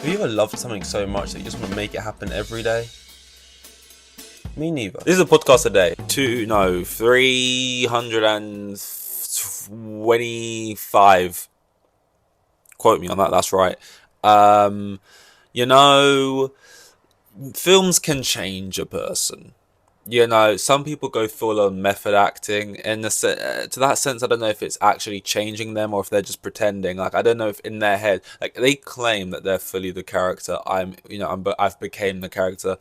Have you ever loved something so much that you just want to make it happen every day? Me neither. This is a podcast a day. 325. Quote me on that, that's right. Um, you know, films can change a person. Some people go full on method acting, and to that sense, I don't know if it's actually changing them or if they're just pretending. Like, I don't know if in their head, like they claim that they're fully the character. I've became the character.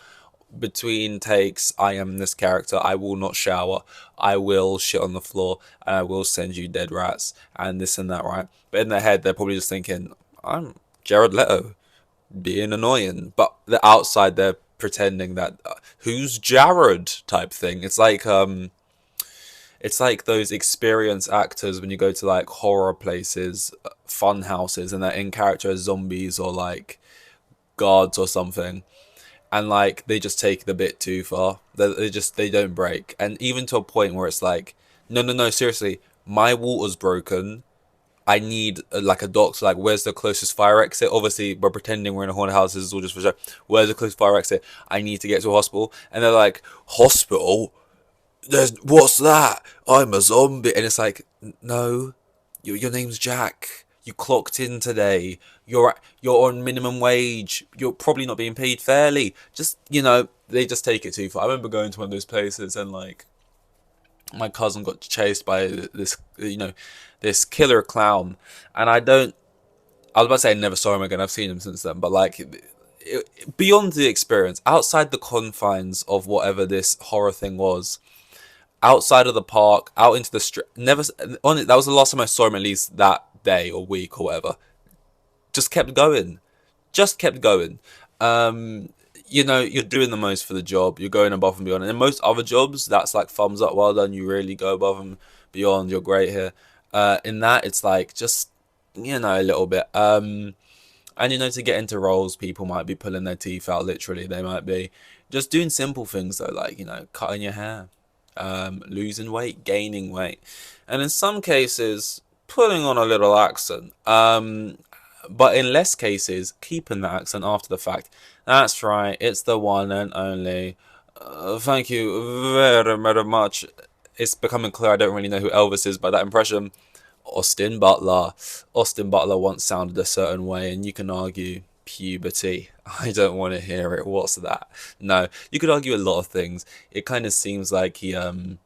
Between takes, I am this character. I will not shower. I will shit on the floor, and I will send you dead rats and this and that, right? But in their head, they're probably just thinking, I'm Jared Leto being annoying, but the outside they're pretending that who's Jared type thing. It's like those experienced actors when you go to like horror places, fun houses, and they're in character as zombies or like guards or something, and like they just take it a bit too far. They don't break, and even to a point where it's like, no, no, no, seriously, my water's broken. I need like a doctor. Like, where's the closest fire exit? Obviously, we're pretending we're in a haunted house. This is all just for show. Where's the closest fire exit? I need to get to a hospital. And they're like, hospital? What's that? I'm a zombie. And it's like, no, your name's Jack. You clocked in today. You're on minimum wage. You're probably not being paid fairly. Just they just take it too far. I remember going to one of those places and like my cousin got chased by this killer clown, and I was about to say I never saw him again. I've seen him since then, but like beyond the experience, outside the confines of whatever this horror thing was, outside of the park, out into the street, never on it. That was the last time I saw him, at least that day or week or whatever. Just kept going, just kept going. Um, you're doing the most for the job. You're going above and beyond. And in most other jobs, that's like thumbs up, well done. You really go above and beyond. You're great here. In that, it's like just a little bit. And to get into roles, people might be pulling their teeth out. Literally, they might be just doing simple things though, like cutting your hair, losing weight, gaining weight, and in some cases, putting on a little accent. But in less cases, keeping the accent after the fact. That's right, it's the one and only. Thank you very, very much. It's becoming clear I don't really know who Elvis is by that impression. Austin Butler. Austin Butler once sounded a certain way, and you can argue puberty. I don't want to hear it. What's that? No, you could argue a lot of things. It kind of seems like he auditioned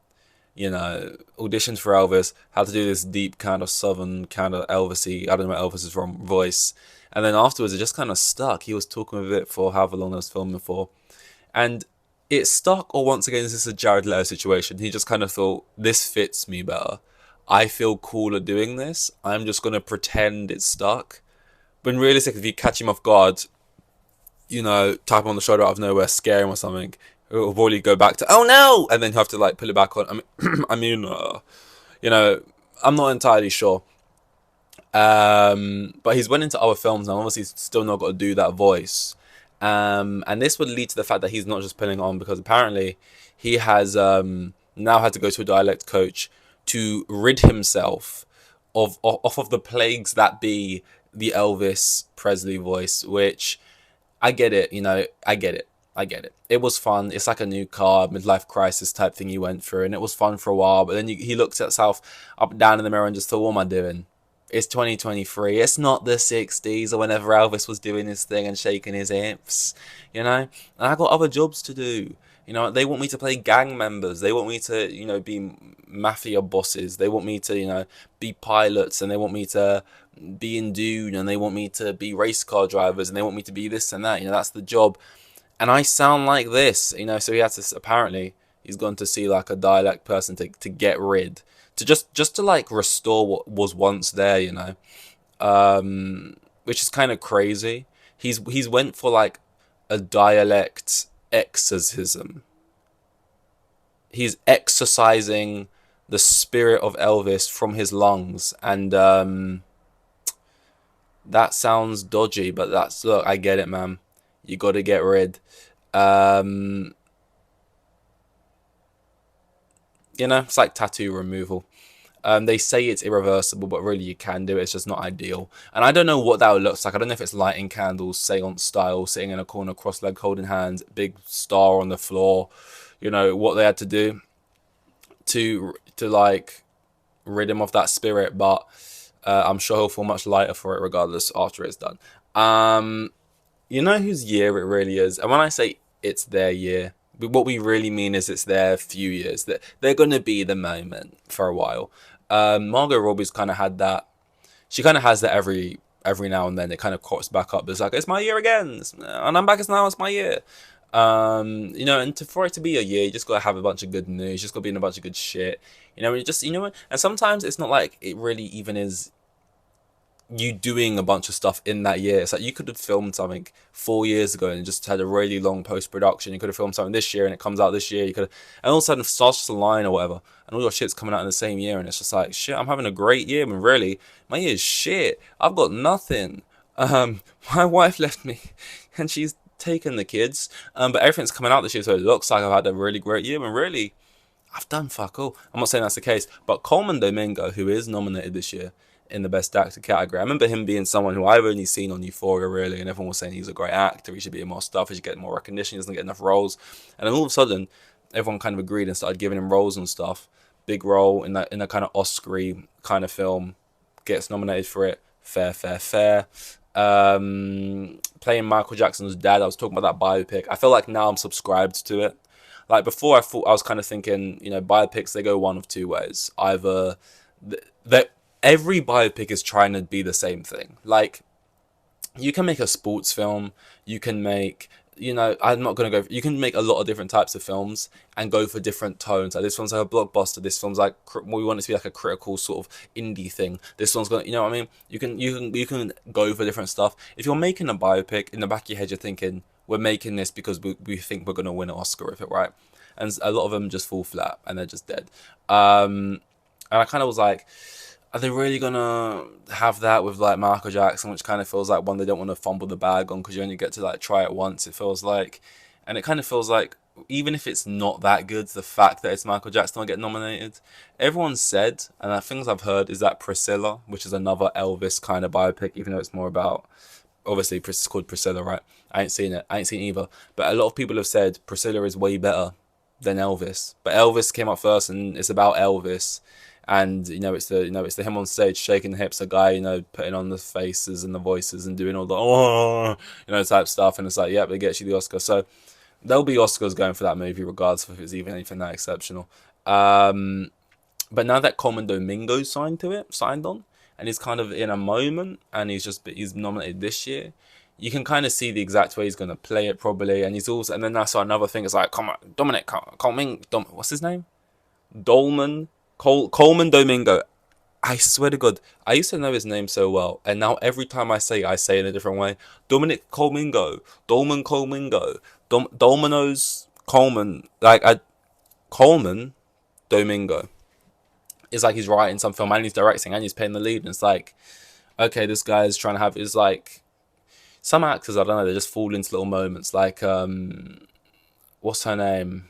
for Elvis, had to do this deep kind of southern kind of Elvisy, I don't know where Elvis is from, voice. And then afterwards it just kind of stuck. He was talking with it for however long I was filming for. And it stuck, or once again, this is a Jared Leto situation. He just kind of thought, this fits me better. I feel cooler doing this. I'm just going to pretend it's stuck. When realistically, if you catch him off guard, tap him on the shoulder out of nowhere, scare him or something, it'll probably go back to, oh no! And then you have to like pull it back on. I'm not entirely sure. But he's went into other films now. Obviously, he's still not got to do that voice. And this would lead to the fact that he's not just putting it on, because apparently he has now had to go to a dialect coach to rid himself of the plagues that be the Elvis Presley voice, which I get it, I get it. I get it. It was fun. It's like a new car, midlife crisis type thing he went through, and it was fun for a while. But then he looked at himself up and down in the mirror and just thought, what am I doing? It's 2023. It's not the 60s or whenever Elvis was doing his thing and shaking his hips, And I got other jobs to do. They want me to play gang members. They want me to, be mafia bosses. They want me to, be pilots, and they want me to be in Dune, and they want me to be race car drivers, and they want me to be this and that. That's the job. And I sound like this, so he had to, apparently, he's gone to see like a dialect person to get rid, to just to like restore what was once there, which is kind of crazy. He's went for like a dialect exorcism. He's exorcising the spirit of Elvis from his lungs, and that sounds dodgy, but look, I get it, man. You got to get rid. It's like tattoo removal. They say it's irreversible, but really you can do it. It's just not ideal. And I don't know what that looks like. I don't know if it's lighting candles, seance style, sitting in a corner, cross-legged, holding hands, big star on the floor. You know what they had to do to like rid him of that spirit, but I'm sure he'll feel much lighter for it regardless after it's done. You know whose year it really is, and when I say it's their year, what we really mean is it's their few years. That they're gonna be the moment for a while. Margot Robbie's kind of had that. She kind of has that every now and then. It kind of crops back up. It's like it's my year again, and I'm back as now. It's my year. You know, and for it to be a year, you just gotta have a bunch of good news. You just gotta be in a bunch of good shit. You know, you know what? And sometimes it's not like it really even is you doing a bunch of stuff in that year. It's like you could have filmed something 4 years ago and just had a really long post production. You could have filmed something this year and it comes out this year. You could have, and all of a sudden it starts to line or whatever, and all your shit's coming out in the same year, and it's just like shit. I'm having a great year, when really my year's shit. I've got nothing. My wife left me, and she's taken the kids. But everything's coming out this year, so it looks like I've had a really great year, when really I've done fuck all. I'm not saying that's the case, but Coleman Domingo, who is nominated this year in the Best Actor category, I remember him being someone who I've only seen on Euphoria, really, and everyone was saying he's a great actor, he should be in more stuff, he should get more recognition, he doesn't get enough roles. And then all of a sudden, everyone kind of agreed and started giving him roles and stuff. Big role in a kind of Oscar-y kind of film, gets nominated for it. Fair. Playing Michael Jackson's dad, I was talking about that biopic. I feel like now I'm subscribed to it. Like before, I was kind of thinking, you know, biopics, they go one of two ways. Either that every biopic is trying to be the same thing. Like you can make a sports film, you can make, you know, I'm not gonna go. You can make a lot of different types of films and go for different tones. Like this film's like a blockbuster. This film's like we want it to be like a critical sort of indie thing. This one's gonna, you know what I mean? You can go for different stuff. If you're making a biopic, in the back of your head, you're thinking we're making this because we think we're gonna win an Oscar with it, right? And a lot of them just fall flat and they're just dead. And I kind of was like, are they really gonna have that with like Michael Jackson, which kind of feels like one they don't want to fumble the bag on because you only get to like try it once. It feels like, and it kind of feels like even if it's not that good, the fact that it's Michael Jackson will get nominated. Everyone said, and the things I've heard is that Priscilla, which is another Elvis kind of biopic, even though it's more about, obviously it's called Priscilla, right? I ain't seen it. I ain't seen either. But a lot of people have said Priscilla is way better than Elvis. But Elvis came up first, and it's about Elvis. And it's the him on stage shaking the hips, a guy putting on the faces and the voices and doing all the type stuff, and it's like, yep, it gets you the Oscar. So there'll be Oscars going for that movie, regardless if it's even anything that exceptional. But now that Coleman Domingo signed on, and he's kind of in a moment, and he's nominated this year. You can kind of see the exact way he's going to play it probably, and he's also, and then that's another thing. It's like, come on, Coleman, what's his name? Coleman Domingo. I swear to God, I used to know his name so well, and now every time I say it in a different way. Dominic Colmingo, Dolman Colmingo, Domino's Coleman, Coleman Domingo. It's like he's writing some film and he's directing and he's playing the lead, and it's like, okay, this guy is trying to have, it's like, some actors, I don't know, they just fall into little moments, like, what's her name?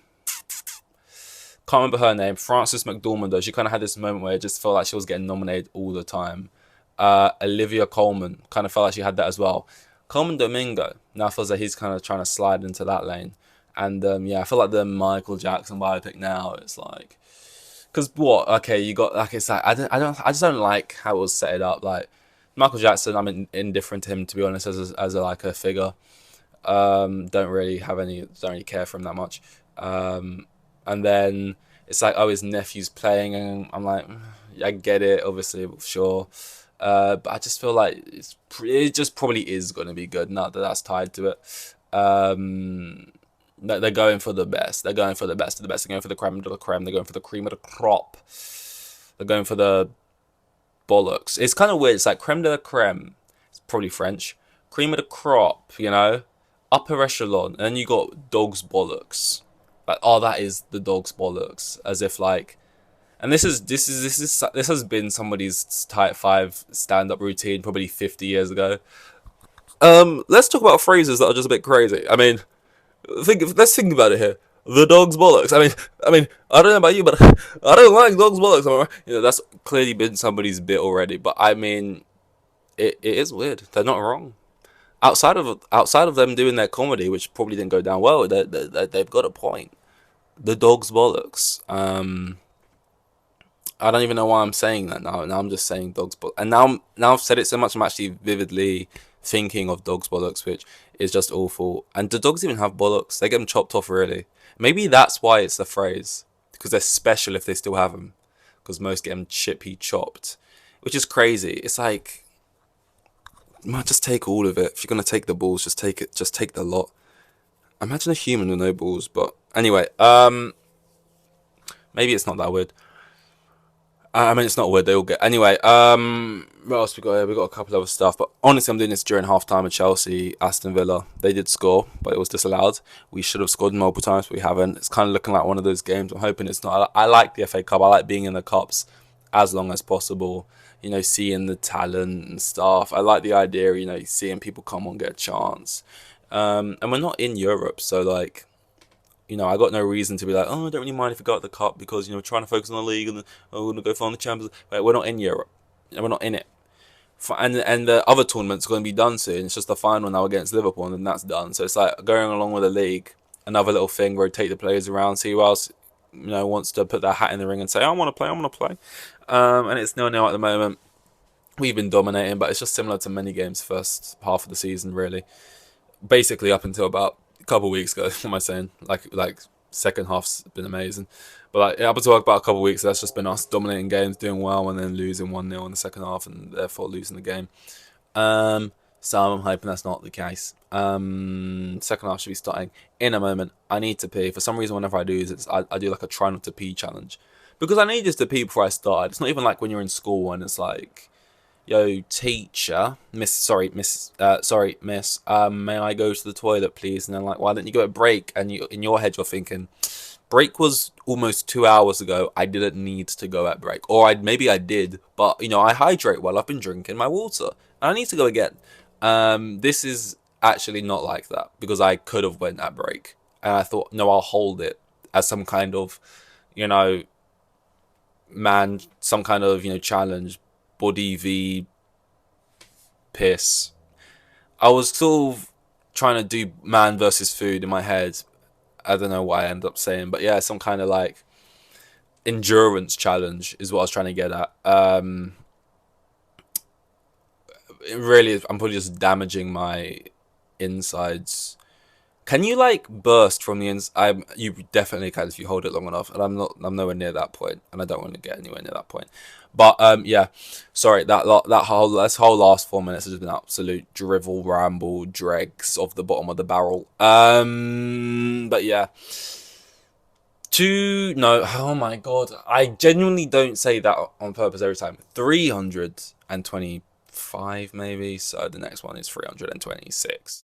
Can't remember her name. Frances McDormand, though. She kind of had this moment where it just felt like she was getting nominated all the time. Olivia Colman kind of felt like she had that as well. Coleman Domingo now feels like he's kind of trying to slide into that lane. And I feel like the Michael Jackson biopic now, it's like, because what? Okay, you got, like, it's like I just don't like how it was set up. Like Michael Jackson, I'm indifferent to him, to be honest, as a figure. Don't really care for him that much. And then it's like, oh, his nephew's playing, and I'm like, I get it, obviously, sure. But I just feel like it just probably is going to be good, not that that's tied to it. They're going for the best. They're going for the best of the best. They're going for the creme de la creme. They're going for the cream of the crop. They're going for the bollocks. It's kind of weird. It's like creme de la creme. It's probably French. Cream of the crop, upper echelon. And then you got dog's bollocks. Like, oh, that is the dog's bollocks, as if like, and this has been somebody's type 5 stand-up routine probably 50 years ago. Let's talk about phrases that are just a bit crazy. I mean, let's think about it here. the dog's bollocks. I don't know about you, but I don't like dog's bollocks. You know, that's clearly been somebody's bit already. But I mean, it is weird. They're not wrong. Outside of them doing their comedy, which probably didn't go down well, they've got a point. The dog's bollocks. I don't even know why I'm saying that now. Now I'm just saying dog's bollocks, and now I've said it so much, I'm actually vividly thinking of dog's bollocks, which is just awful. And do dogs even have bollocks? They get them chopped off, really. Maybe that's why it's the phrase, because they're special if they still have them, because most get them chippy chopped, which is crazy. It's like, man, just take all of it. If you're gonna take the balls, just take it. Just take the lot. Imagine a human with no balls. But anyway, maybe it's not that weird. I mean, it's not weird. They all get anyway. What else we got here? We got a couple of other stuff. But honestly, I'm doing this during half time at Chelsea, Aston Villa. They did score, but it was disallowed. We should have scored multiple times, but we haven't. It's kind of looking like one of those games. I'm hoping it's not. I like the FA Cup. I like being in the cups as long as possible. You know, seeing the talent and stuff. I like the idea. You know, seeing people come on, get a chance. And we're not in Europe, so like, you know, I got no reason to be like, oh, I don't really mind if we got the cup because, you know, we're trying to focus on the league and we're going to go far in the Champions. But we're not in Europe. And we're not in it. And the other tournament's going to be done soon. It's just the final now against Liverpool, and then that's done. So it's like going along with the league, another little thing, rotate the players around, see who else, you know, wants to put their hat in the ring and say, I want to play, I want to play. And it's 0-0 at the moment. We've been dominating, but it's just similar to many games first half of the season, really. Basically up until about a couple of weeks ago. What am I saying? Like second half's been amazing, but like up until about a couple of weeks, that's just been us dominating games, doing well, and then losing 1-0 in the second half, and therefore losing the game. So I'm hoping that's not the case. Second half should be starting in a moment. I need to pee. For some reason, whenever I do this, I do like a try not to pee challenge, because I need just to pee before I start. It's not even like when you're in school and it's like, yo, teacher, miss, may I go to the toilet, please? And then like, why don't you go at break? And you, in your head, you're thinking, break was almost 2 hours ago. I didn't need to go at break, or maybe I did, but you know, I hydrate well. I've been drinking my water. I need to go again. This is actually not like that because I could have went at break, and I thought, no, I'll hold it as some kind of, you know, some kind of, you know, challenge. Body v piss. I was sort of trying to do man versus food in my head. I don't know what I ended up saying, but yeah, some kind of like endurance challenge is what I was trying to get at. It really, I'm probably just damaging my insides. Can you like burst from the inside? You definitely can if you hold it long enough, and I'm nowhere near that point, and I don't want to get anywhere near that point. But yeah, sorry, this whole last 4 minutes has been absolute drivel, ramble, dregs of the bottom of the barrel. But yeah, no, oh my god, I genuinely don't say that on purpose every time. 325 maybe, so the next one is 326.